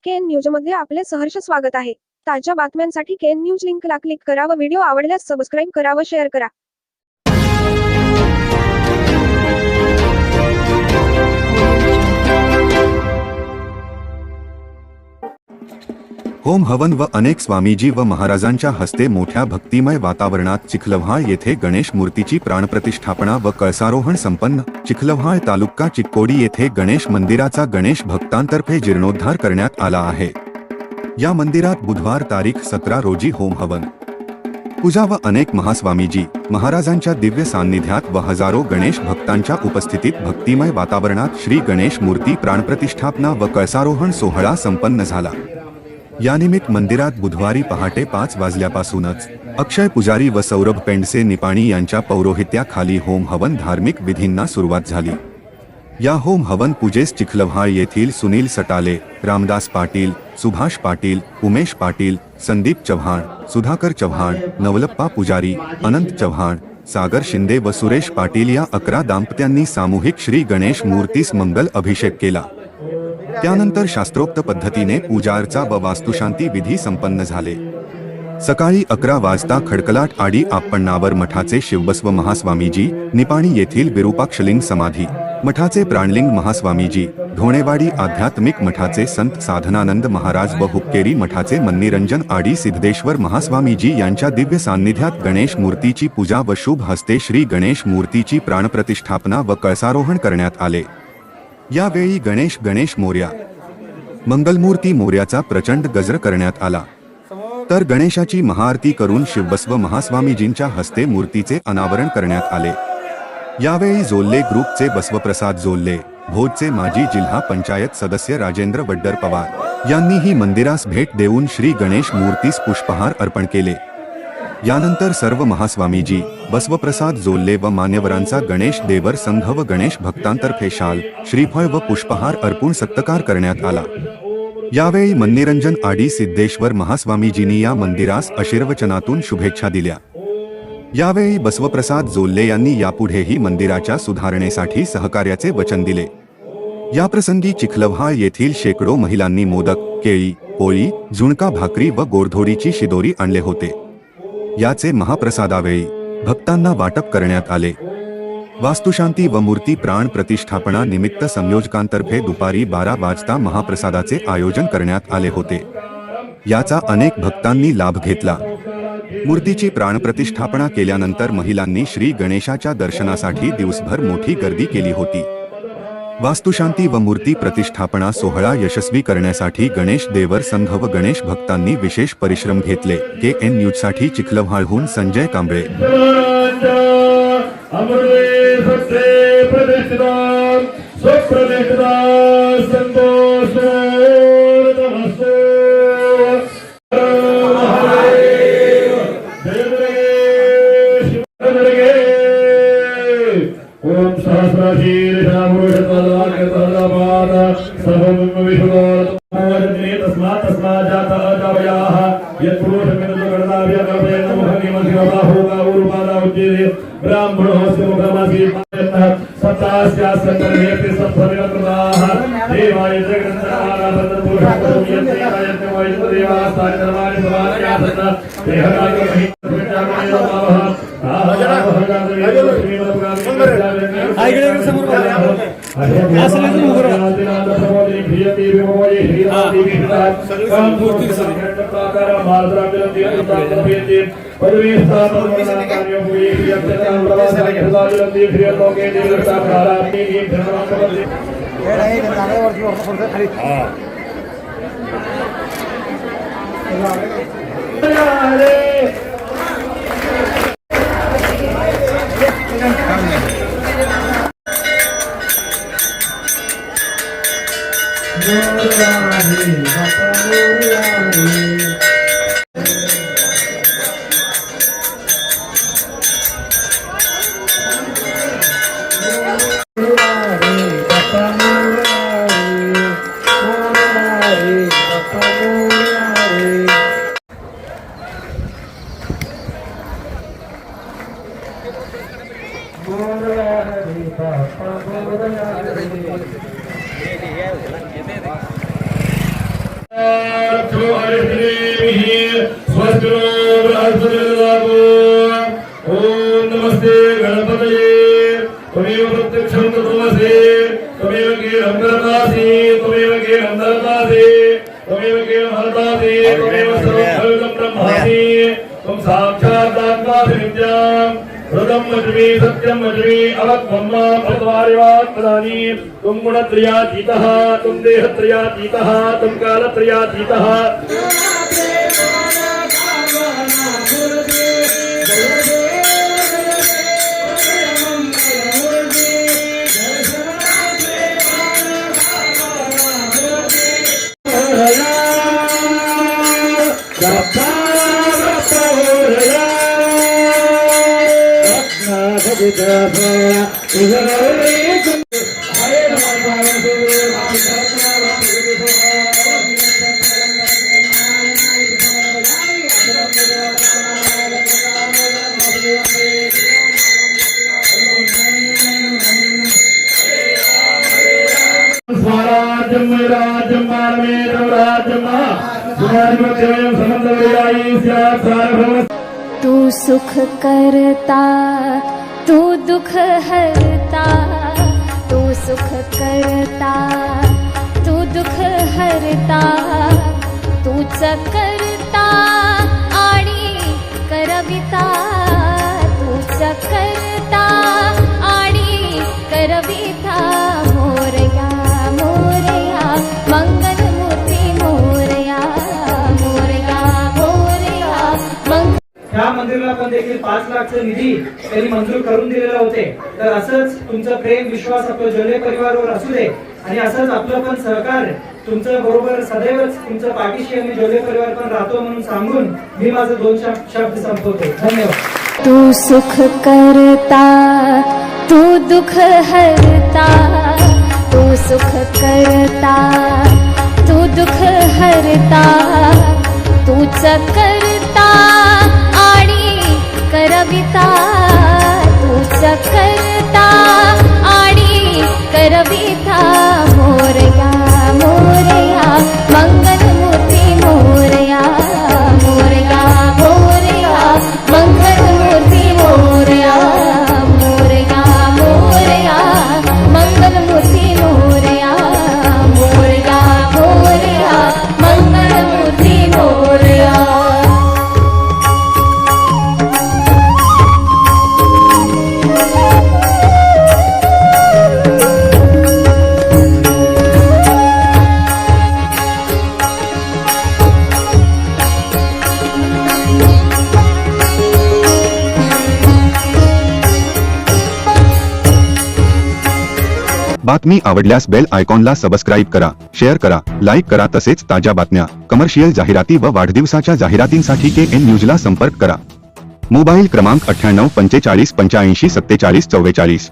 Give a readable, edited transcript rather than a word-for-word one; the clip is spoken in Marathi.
केएन न्यूजमध्ये आपले सहर्ष स्वागत आहे। ताज्या बातम्यांसाठी केएन न्यूज लिंकला क्लिक करा व व्हिडिओ आवडल्यास सबस्क्राईब करा व शेअर करा। होम हवन व अनेक स्वामीजी व महाराजांच्या हस्ते मोठ्या भक्तिमय वातावरणात चिखलव्हाळ येथे गणेश मूर्तीची प्राणप्रतिष्ठापना व कळसारोहण संपन्न। चिखलव्हाळ तालुका चिक्कोडी येथे गणेश मंदिराचा गणेश भक्तांतर्फे जीर्णोद्धार करण्यात आला आहे। या मंदिरात बुधवार तारीख 17 रोजी होम हवन पूजा व अनेक महास्वामीजी महाराजांच्या दिव्य सान्निध्यात व हजारो गणेश भक्तांच्या उपस्थितीत भक्तिमय वातावरणात श्री गणेश मूर्ती प्राणप्रतिष्ठापना व कळसारोहण सोहळा संपन्न झाला। यानिमित्त मंदिरात बुधवारी पहाटे 5 वाजल्यापासूनच अक्षय पुजारी व सौरभ पेंडसे निपाणी यांच्या पौरोहित्याखाली होम हवन धार्मिक विधींना सुरुवात झाली। या होम हवन पूजेस चिखलव्हाळ येथील सुनील सटाले, रामदास पाटील, सुभाष पाटील, उमेश पाटील, संदीप चव्हाण, सुधाकर चव्हाण, नवलप्पा पुजारी, अनंत चव्हाण, सागर शिंदे व सुरेश पाटील या 11 दाम्पत्यांनी सामूहिक श्री गणेश मूर्तीस मंगल अभिषेक केला। त्यानंतर शास्त्रोक्त पद्धतीने पूजार्चा व वास्तुशांती विधी संपन्न झाले। सकाळी 11 वाजता खडकलाट आडी आप्पण्णावर मठाचे शिवबसव महास्वामीजी, निपाणी येथील विरूपाक्षलिंग समाधी मठाचे प्राणलिंग महास्वामीजी, धोणेवाडी आध्यात्मिक मठाचे संत साधनानंद महाराज व हुक्केरी मठाचे मन्निरंजन आडी सिद्धेश्वर महास्वामीजी यांच्या दिव्य सान्निध्यात गणेश मूर्तीची पूजा व शुभ हस्ते श्री गणेश मूर्तीची प्राणप्रतिष्ठापना व कळसारोहण करण्यात आले। यावेळी गणेश गणेश मोरया मंगलमूर्ती मोरयाचा प्रचंड गजर करण्यात आला। तर गणेशाची महाआरती करून शिवबसव महास्वामीजींच्या हस्ते मूर्तीचे अनावरण करण्यात आले। यावेळी जोल्ले ग्रुपचे बसवप्रसाद जोल्ले, भोजचे माजी जिल्हा पंचायत सदस्य राजेंद्र वड्डर पवार यांनीही मंदिरास भेट देऊन श्री गणेश मूर्तीस पुष्पहार अर्पण केले। यानंतर सर्व महास्वामीजी, बसवप्रसाद जोल्ले व मान्यवरांचा गणेश देवर संघ व गणेश भक्तांतर्फे शाल, श्रीफळ व पुष्पहार अर्पून सत्कार करण्यात आला। यावेळी मन्निरंजन आडी सिद्धेश्वर महास्वामीजींनी या मंदिरास आशीर्वचनातून शुभेच्छा दिल्या। यावेळी बसवप्रसाद जोल्ले यांनी यापुढेही मंदिराच्या सुधारणेसाठी सहकार्याचे वचन दिले। याप्रसंगी चिखलव्हाळ येथील शेकडो महिलांनी मोदक, केळी, पोळी, झुणका भाकरी व गोडधोडीची शिदोरी आणले होते। याचे महाप्रसादावेळी भक्तांना वाटप करण्यात आले। वास्तुशांती व मूर्ती प्राण प्रतिष्ठापना निमित्त संयोजकांतर्फे दुपारी 12 वाजता महाप्रसादाचे आयोजन करण्यात आले होते। याचा अनेक भक्तांनी लाभ घेतला। मूर्तीची प्राणप्रतिष्ठापना केल्यानंतर महिलांनी श्री गणेशाच्या दर्शनासाठी दिवसभर मोठी गर्दी केली होती। वास्तुशांती व मूर्ती प्रतिष्ठापना सोहळा यशस्वी करण्यासाठी गणेश देवर संघ व गणेश भक्तांनी विशेष परिश्रम घेतले। केएन न्यूजसाठी चिखलव्हाळहून संजय कांबळे। ओम सहस्रशील तस्मात् तस्मात् जाता अजावयाः ब्राह्मणोऽस्य मुखमासी सप्तास्या संकल्पेते सत्फलिनकृताः देवाय रक्षो हरिदेवी स्वस्ति नो बृहस्पतिर्ददातु। ओम नमस्ते गणपतये त्वमेव प्रत्यक्षं तत्त्वमसि त्वमेव केवलं करतासि त्वमेव केवलं धरतासि त्वमेव केवलं हरतासि त्वमेव सर्वं ब्रह्मासि त्वं साक्षात् आत्मासि नित्यम् हृदं वज्मी सत्यं वज्मी अवक्वम्मा प्रत्वारिवात् प्रदानी त्वं गुणत्रयातीतः त्वं देहत्रयातीतः त्वं कालत्रयातीतः स्वराज्यं राज्यं मानवेदं राज्यं सुराधिपत्यं समन्तव्यायी स्यात् सार्वभौम। तू सुख करता तू दुख हरता तू सुख करता तू दुख हरता तूच करता आणि करविता तूच करता आणि करविता मोरया मोरया मंगलमूर्ती मोरया मोरया मोरया मंगल। ह्या मंदिराला पण देखील 5 लाखचा निधी त्यांनी मंजूर करून दिलेले होते। तर असंच तुमचं प्रेम विश्वास आपल्या जोले परिवारावर असू दे आणि असंच आपलं पण सहकार तुमच्या बरोबर सदैवच तुमच्या पाठीशी आणि जोले परिवार पण राहतो म्हणून सांगून मी माझे 2 शब्द संपवतो। धन्यवाद। तू सुख करता तू दुख हरता तू सुख करता तू दुख हरता तूच करता आणि करविता तूच करता आणि करविता मोरया मोरया मंगलमूर्ती मोरया मोरया मोरया मंगलमूर्ती मोरया मोरया मोरया मंगलमूर्ती मोरया मोरया मोरया मंगलमूर्ती मोरया। बातमी आवडल्यास बेल आयकॉनला सबस्क्राईब करा, शेअर करा, लाईक करा तसेच ताज्या बातम्या, कमर्शियल जाहिराती व वाढदिवसाच्या जाहिरातींसाठी KN न्यूजला संपर्क करा। मोबाईल क्रमांक 98 45 85 47 44।